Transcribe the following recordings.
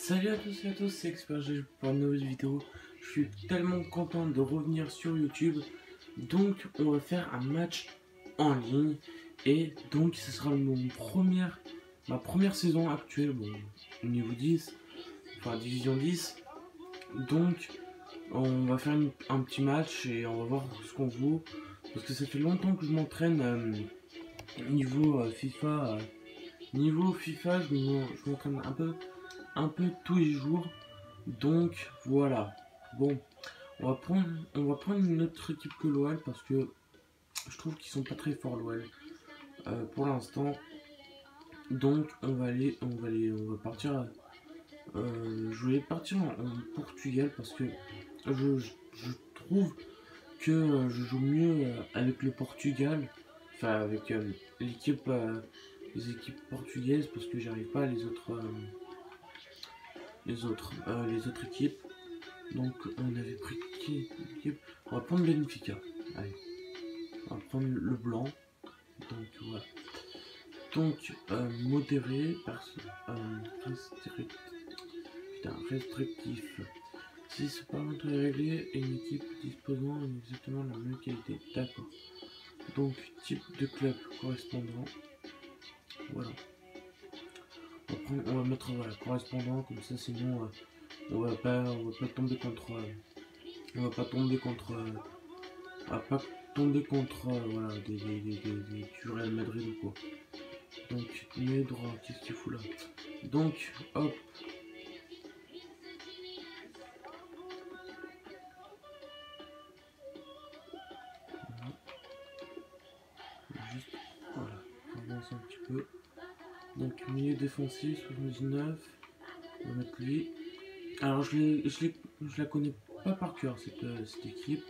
Salut à tous et à tous, c'est Expert pour une nouvelle vidéo. Je suis tellement content de revenir sur YouTube. Donc on va faire un match en ligne. Et donc ce sera ma première saison actuelle, bon, niveau 10, enfin division 10. Donc on va faire un petit match et on va voir ce qu'on vaut. Parce que ça fait longtemps que je m'entraîne niveau FIFA. Niveau FIFA, je m'entraîne un peu tous les jours. Donc voilà. Bon, on va prendre une autre équipe que l'OL parce que je trouve qu'ils sont pas très forts l'OL pour l'instant. Donc on va partir. Je voulais partir en Portugal parce que je trouve que je joue mieux avec le Portugal, enfin avec l'équipe, les équipes portugaises parce que j'arrive pas à les autres équipes. Donc on avait pris qui équipe? On va prendre Benfica. Allez, on va prendre le blanc. Donc voilà. Donc modéré, restrictif. Si ce paramètre est réglé et une équipe disposant exactement de la même qualité. D'accord. Donc type de club correspondant. Voilà. On va mettre voilà, correspondant comme ça, sinon on va pas tomber contre voilà, des du Real Madrid ou quoi. Donc mes droits, qu'est-ce qu'il fout là? Donc hop. Juste voilà, on avance un petit peu. Donc milieu défensif 79. On va mettre lui. Alors je la connais pas par cœur cette équipe.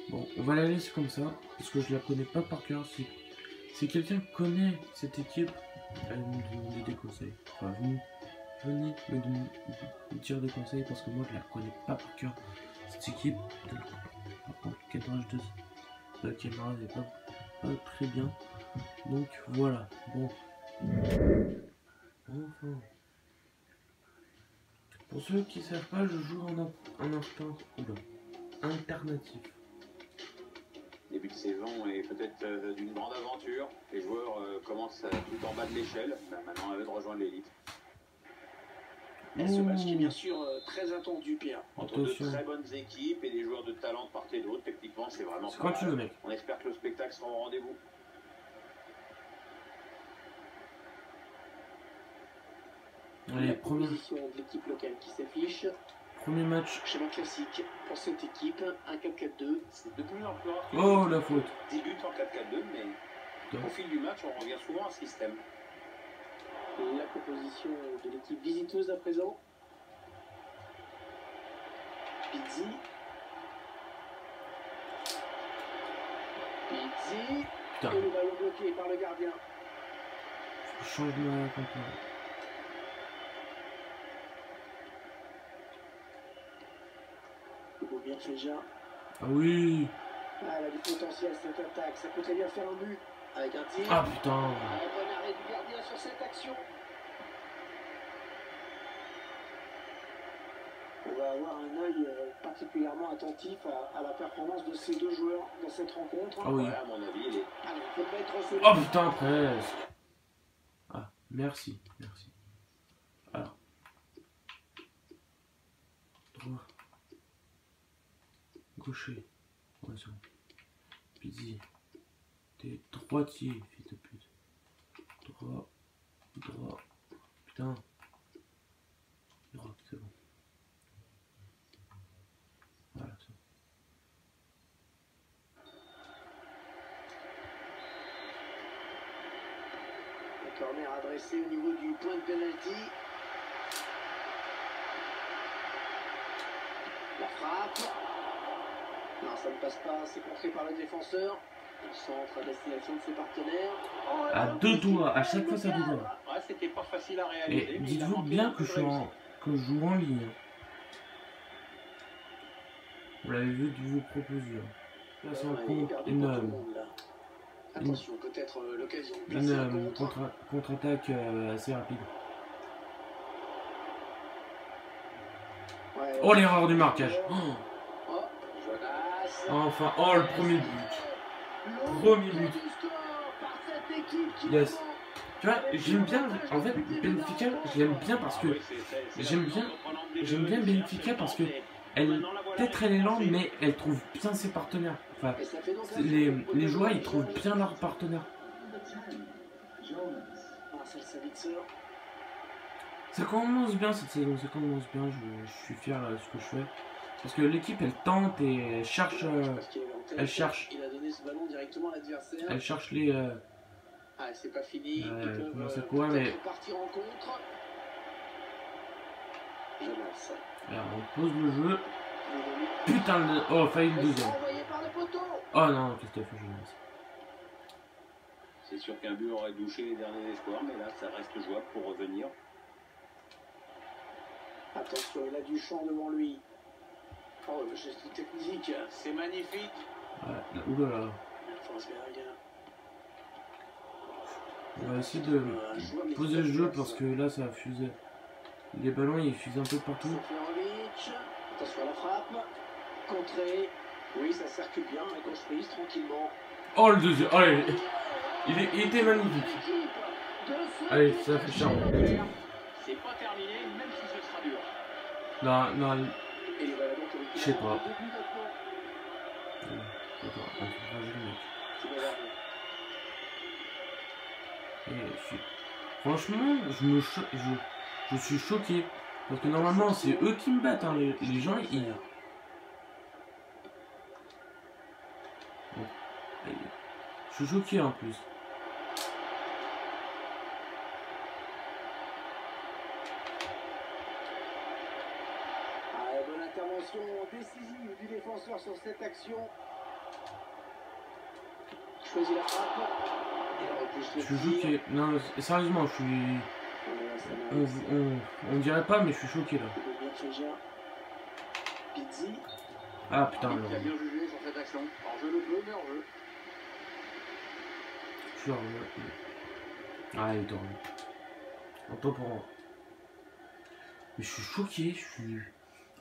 Bon, on va la laisser comme ça parce que je la connais pas par cœur. Si quelqu'un connaît cette équipe, allez me demander des conseils. Enfin, venez me dire des conseils parce que moi je la connais pas par cœur. Cette équipe, par contre, cadrage de la caméra n'est pas très bien. Donc voilà. Bon. Enfin. Pour ceux qui ne savent pas, je joue en instant alternatif. Début de saison est peut-être d'une grande aventure. Les joueurs commencent tout en bas de l'échelle. Maintenant, à eux de rejoindre l'élite. Ce match qui est bien sûr très attendu, Pierre. Entre deux très bonnes équipes et des joueurs de talent de part et d'autre. Techniquement, c'est vraiment pas mal. Mec. On espère que le spectacle sera au rendez-vous. Allez, position de l'équipe locale qui s'affiche. Premier match. Schéma classique pour cette équipe, un 4-4-2. C'est de plus en plus rare. Oh la faute. Débute en 4-4-2, mais au fil du match, on revient souvent à ce système. La composition de l'équipe visiteuse à présent. Pizzi. Et le ballon bloqué par le gardien. Je change ma campagne. Bien déjà. Ah oui. Ah, elle a du potentiel cette attaque, ça peut très bien faire un but avec un tir. Ah putain. Un bon arrêt du gardien sur cette action. On va avoir un œil particulièrement attentif à la performance de ces deux joueurs dans cette rencontre. Ah oui. Ouais, à mon avis, il est... Allez, il faut mettre ce... Oh putain, presque. Ah, merci. Alors. Droit. Gaucher. Ouais, c'est bon. Pizzi. T'es droitier, fils de pute. Droit. Putain. Droit, c'est bon. Voilà, c'est bon. Le corner adressé au niveau du point de penalty. La frappe. Non, ça ne passe pas, c'est contré par le défenseur. Le centre à destination de ses partenaires. Oh, à deux doigts, à chaque fois ça deux doigts. Ouais, c'était pas facile à réaliser. Et dites-vous bien que je joue en ligne. On l'avait vu du jeu proposé. Là, c'est un Ouais, il compte perd une, pour tout le monde, là. Attention, peut-être l'occasion de placer un contre. contre-attaque assez rapide. Ouais, Oh, l'erreur du marquage. Oh. Oh, Jonas. Enfin, oh, le premier but. Premier but. Yes. Tu vois, j'aime bien, en fait, Benfica, je l'aime bien parce que j'aime bien Benfica parce que peut-être elle est lente, mais elle trouve bien ses partenaires. Enfin, les joueurs, ils trouvent bien leurs partenaires. Ça commence bien cette saison, ça commence bien, je suis fier de ce que je fais. Parce que l'équipe, elle tente et elle cherche elle cherche les... Ah, c'est pas fini. comment ça quoi, mais... Partir en contre. Jonas. Alors, on pose le jeu. Putain, oh, failli le deuxième. Oh non, qu'est-ce que t'as fait, Jonas? C'est sûr qu'un but aurait douché les derniers espoirs, mais là, ça reste jouable pour revenir. Attention, il a du champ devant lui. Oh, le geste technique, c'est magnifique. Ouais, oulala. On va essayer de poser le jeu parce que là, ça a fusé. Les ballons, ils fusent un peu partout. Attention à la frappe. Contré. Oui, ça circule bien, la gauche prise tranquillement. Oh, le deuxième. Allez, il était magnifique. Allez, ça fait charme. C'est pas terminé, même si ce sera dur. Non, je sais pas. Franchement, je suis choqué. Parce que normalement, c'est eux qui me battent. Hein. Les gens, ils... Bon. Je suis choqué en plus. Bonne intervention décisive du défenseur sur cette action. Choisit la frappe. Je suis choqué. Non, sérieusement, je suis... On dirait pas, mais je suis choqué là. Ah putain, alors. Il a bien jugé sur cette action. En jeu le bleu, mais en jeu. Je suis revenu. Ah, il est revenu. En temps pour un. Mais je suis choqué, je suis...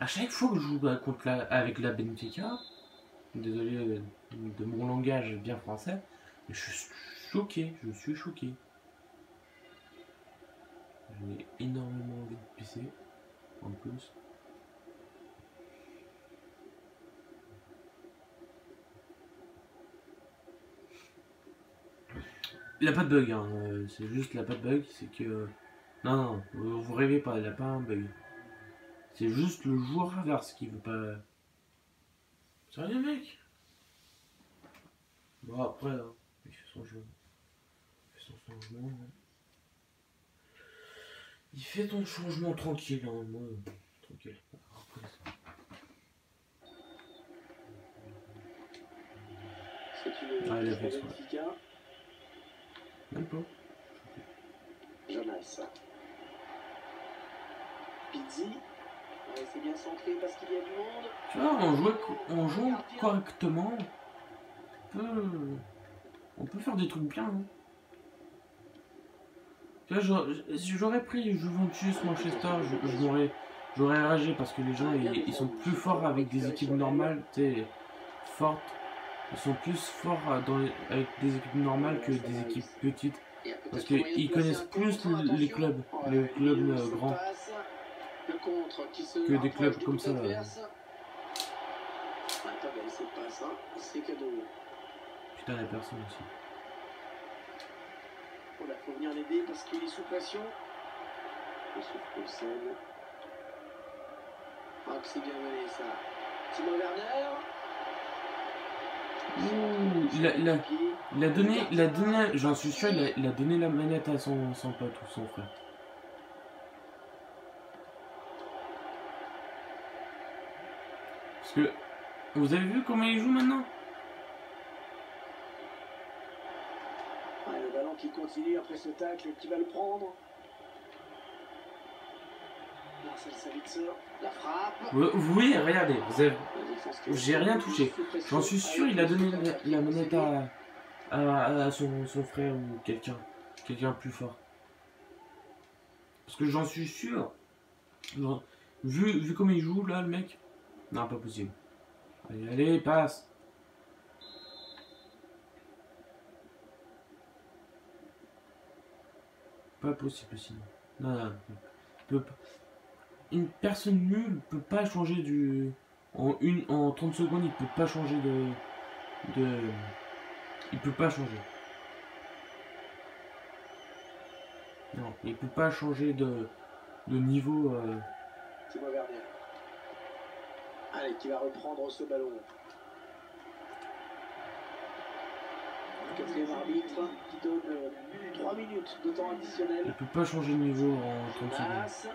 À chaque fois que je joue contre avec la Benfica, désolé de mon langage bien français, mais je suis choqué, J'ai énormément envie de pisser, en plus. Il n'a pas de bug, hein. C'est juste il n'a pas de bug, c'est que... Non, vous rêvez pas, il n'a pas un bug. C'est juste le joueur inverse qui veut pas... Sérieux mec? Bon après, hein, il fait son jeu. Il fait son changement. Hein. Il fait ton changement tranquille, hein, moi, tranquille. Ah, il a fait ça. Même pas. Jonas. Pizzi. C'est bien centré parce qu'il y a du monde. Tu vois, on joue correctement. On peut faire des trucs bien. Hein. Tu vois, si j'aurais pris Juventus, Manchester, j'aurais ragé parce que les gens ils sont plus forts avec des équipes normales, tu sais, fortes. Ils sont plus forts avec des équipes normales que des équipes petites. Parce qu'ils connaissent plus les clubs grands. Que des clubs comme ça. Putain, la personne aussi. Il faut venir l'aider parce qu'il est sous pression. Ah, que c'est bien mené ça. Timo Werner. Ouh, il a donné, j'en suis sûr, il a donné la manette à son pote ou son frère. Parce que, vous avez vu comment il joue maintenant? Le ballon qui continue après ce tacle, qui va le prendre. Marcel Sabitzer, la frappe. Vous voyez, regardez, La défense qui j'ai rien touché. J'en suis sûr, il a donné la manette à son frère ou quelqu'un plus fort. Parce que j'en suis sûr. Genre, vu comme il joue là, le mec. Non, pas possible. Allez, allez, passe. Pas possible sinon. Non. Une personne nulle peut pas changer du. En 30 secondes, il peut pas changer il peut pas changer. Non, il peut pas changer de niveau. Timo Werner. Allez, qui va reprendre ce ballon. Le quatrième arbitre qui donne 3 minutes de temps additionnel. Il peut pas changer de niveau en 30 secondes. Jonas.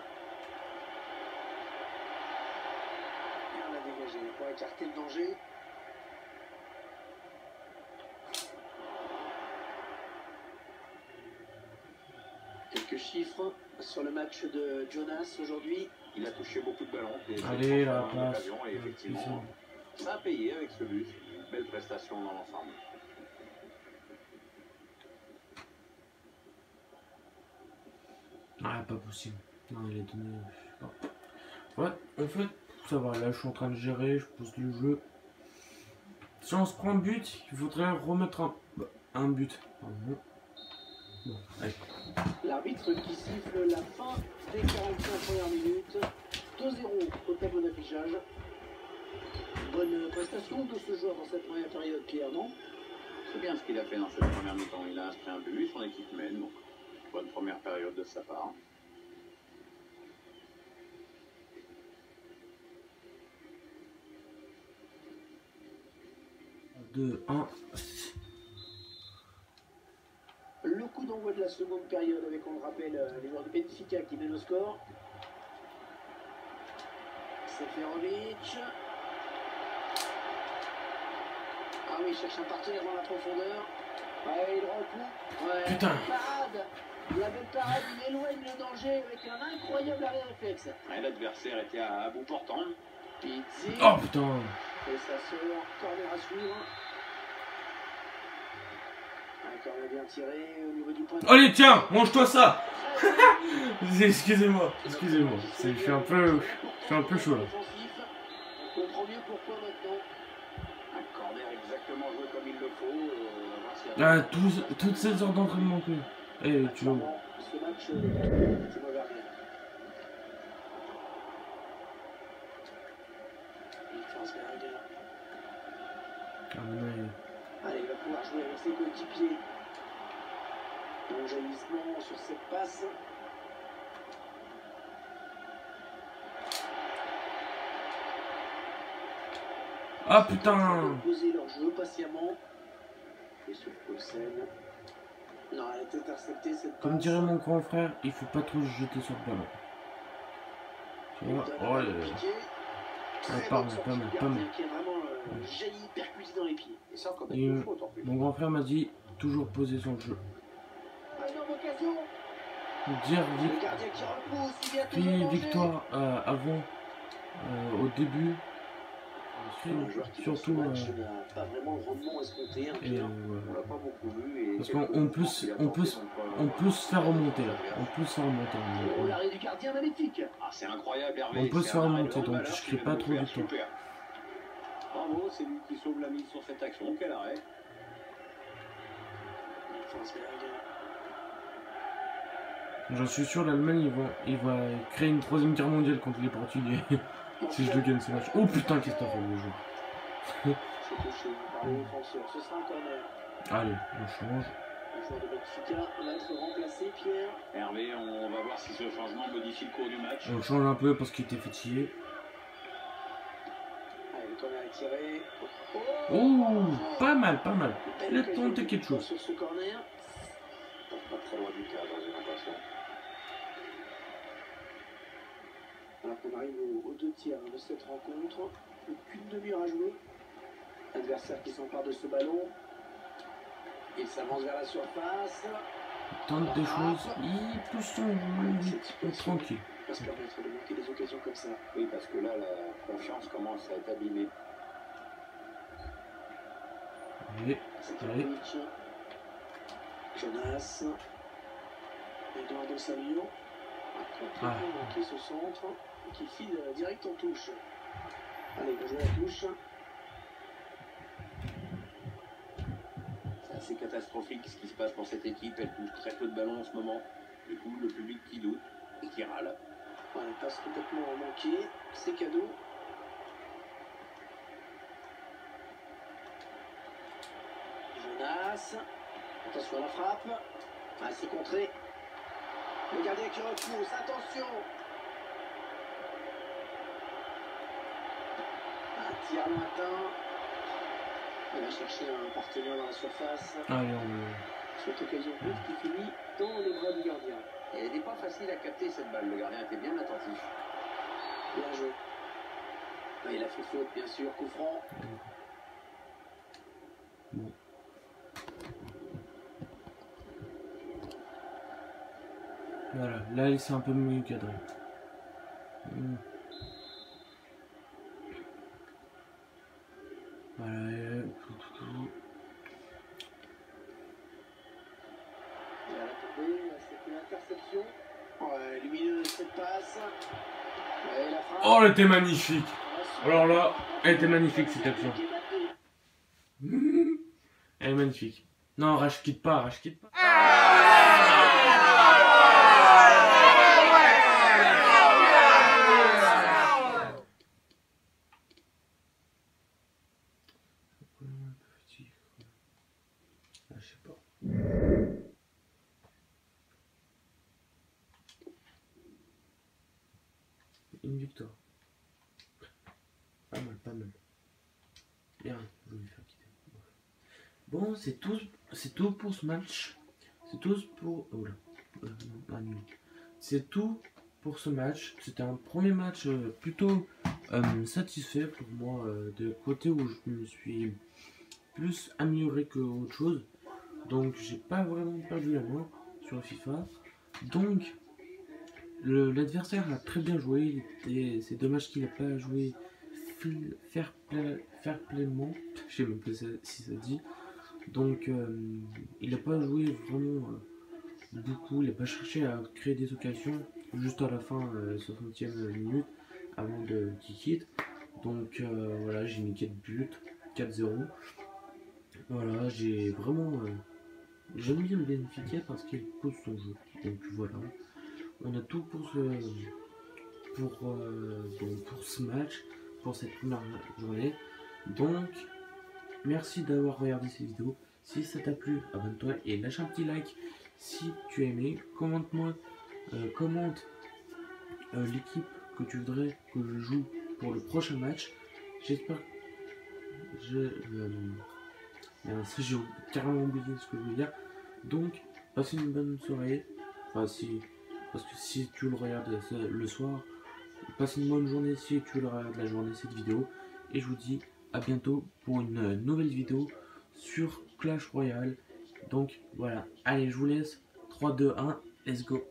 Et on a dégagé pour écarter le danger. Quelques chiffres sur le match de Jonas aujourd'hui. Il a touché beaucoup de ballons. Allez, la en passe. occasion, et effectivement, ça a payé avec ce but. Une belle prestation dans l'ensemble. Ah, pas possible. Non, il a donné. Je sais pas. Ouais, en fait, ça va. Là, je suis en train de gérer. Je pose le jeu. Si on se prend un but, il faudrait remettre un but. Pardon. Bon, allez. L'arbitre qui siffle la fin des 45 premières minutes. 2-0 au tableau d'affichage. Bonne prestation de ce joueur dans cette première période, Pierre, non? C'est bien ce qu'il a fait dans cette première mi-temps. Il a inscrit un but, son équipe mène. Donc, bonne première période de sa part. Deux, un. Le coup d'envoi de la seconde période avec, on le rappelle, les joueurs de Benfica qui mènent au score. Seferovic. Ah oui, il cherche un partenaire dans la profondeur. Ouais, il recoupe. Ouais, Putain. Parade. La belle parade, il éloigne le danger avec un incroyable arrêt réflexe. Ouais, l'adversaire était à bout portant. Pizzi. Oh putain. Et ça sort. Corner à suivre. Un corner bien tiré au niveau du point. Allez, tiens, mange-toi ça. Excusez-moi. Je suis un peu chaud là. On comprend mieux pourquoi maintenant. Un corner exactement joué comme il le faut. On va voir s'il y a Toutes ces heures d'entraînement que. Eh, tu vois. Ce match, Timo Werner. Forsberg. Ah, maintenant, Allez, il va pouvoir jouer avec ses coéquipiers. Bon jaillissement sur cette passe. Ah putain. Poser leur jeu patiemment. Et sur Paulsen. Non, elle est interceptée cette passe. Comme dirait mon grand frère, il faut pas trop se jeter sur le ballon. Tu vois. Oh là là. Pas mal. Qui a vraiment jailli, percuté dans les pieds. Et ça, quand Et même, faute en plus. mon grand frère m'a dit toujours poser son jeu. Énorme occasion. Dire Le gardien qui repousse, il y a toujours danger. victoire avant, au début. Un joueur qui Surtout. dans ce match n'a pas vraiment le rendement escompté. Et On On l'a pas beaucoup vu. Et parce qu'on peut se faire remonter là. Oh, l'arrêt du gardien magnifique. Ah, c'est incroyable, Hervé. On peut se faire un arrêt remonter, de donc valeur je qui crie pas vient de trop nous faire victoire. super. Bravo, c'est lui qui sauve la mise sur cette action. Quel arrêt. Forsberg. J'en suis sûr, l'Allemagne il va créer une troisième guerre mondiale contre les Portugais. Si je le gagne ce match. Oh putain, qu'est-ce que t'as fait le jeu. C'est touché par le défenseur. Ce sera un corner. Allez, on change. Le joueur de Benfica va être remplacé, Pierre. Hervé, on va voir si ce changement modifie le cours du match. On change un peu parce qu'il était fatigué. Allez, le corner est tiré. Oh, pas mal. Il a Belle tenté quelque chose. sur ce corner. Pas très loin du cadre, j'ai l'impression. Alors qu'on arrive aux 2 tiers de cette rencontre. Plus qu'une demi-heure à jouer. Adversaire qui s'empare de ce ballon. Il s'avance vers la surface. Il tente des choses. Il pousse son jeu tranquille. va se permettre de manquer des occasions comme ça. Oui, parce que là, la confiance commence à être abîmée. Allez, allez. Jonas. Eduardo Salio a complètement manqué ce centre qui file direct en touche. Allez, on joue la touche. C'est assez catastrophique ce qui se passe pour cette équipe. Elle touche très peu de ballons en ce moment. Du coup, le public qui doute et qui râle. Voilà, passe complètement manquée. C'est cadeau. Jonas. Attention à la frappe. Ah, c'est contré. Le gardien qui repousse. Attention. Un tir lointain. Il va chercher un partenaire dans la surface. Allez, Cette occasion qui finit dans les bras du gardien. Elle n'était pas facile à capter cette balle. Le gardien était bien attentif. Bien joué. Il a fait faute, bien sûr. Coup franc. Bon. Voilà, là c'est un peu mieux cadré. Voilà. Il a tombé, c'est une interception. Ouais, lumineuse cette passe. Ouais, la frappe. Oh, elle était magnifique. Alors là, elle était magnifique cette action. Elle est magnifique. Non, rage quitte pas, rage quitte pas. Je sais pas. Une victoire. Pas mal, pas mal. Bien, je vais lui faire quitter. Bon, c'est tout pour ce match. C'est tout pour. Oh là. C'est tout pour ce match. C'était un premier match plutôt satisfait pour moi, de côté où je me suis plus amélioré que autre chose. Donc j'ai pas vraiment perdu la main sur FIFA. Donc l'adversaire a très bien joué. C'est dommage qu'il n'a pas joué fair playment. Je sais même pas si ça dit. Donc il n'a pas joué vraiment beaucoup. Il n'a pas cherché à créer des occasions juste à la fin, 60e minute avant qu'il quitte. Donc voilà, j'ai mis 4 buts, 4-0. Voilà, j'ai vraiment j'aime bien le Benfica parce qu'il pose son jeu. Donc voilà, on a tout pour ce match, pour cette première journée. Donc merci d'avoir regardé cette vidéo. Si ça t'a plu, abonne-toi et lâche un petit like si tu as aimé. Commente l'équipe que tu voudrais que je joue pour le prochain match. J'espère que j'ai carrément oublié ce que je voulais dire. Donc, passez une bonne soirée. Enfin, parce que si tu le regardes le soir, passez une bonne journée si tu le regardes la journée cette vidéo. Et je vous dis à bientôt pour une nouvelle vidéo sur Clash Royale. Donc voilà, allez, je vous laisse. 3, 2, 1, let's go.